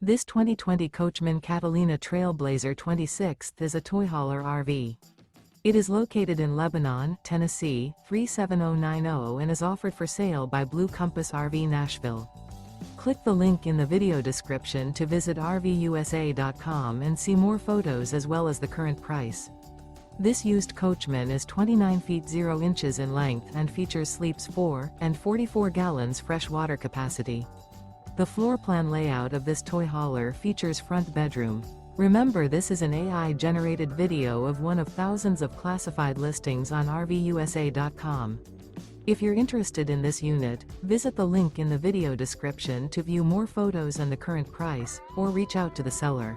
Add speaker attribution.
Speaker 1: This 2020 Coachmen Catalina Trail Blazer 26th is a toy hauler RV. It is located in Lebanon, Tennessee, 37090 and is offered for sale by Blue Compass RV Nashville. Click the link in the video description to visit RVUSA.com and see more photos as well as the current price. This used Coachman is 29 feet 0 inches in length and features sleeps 4 and 44 gallons fresh water capacity. The floor plan layout of this toy hauler features front bedroom. Remember, this is an AI-generated video of one of thousands of classified listings on RVUSA.com. If you're interested in this unit, visit the link in the video description to view more photos and the current price, or reach out to the seller.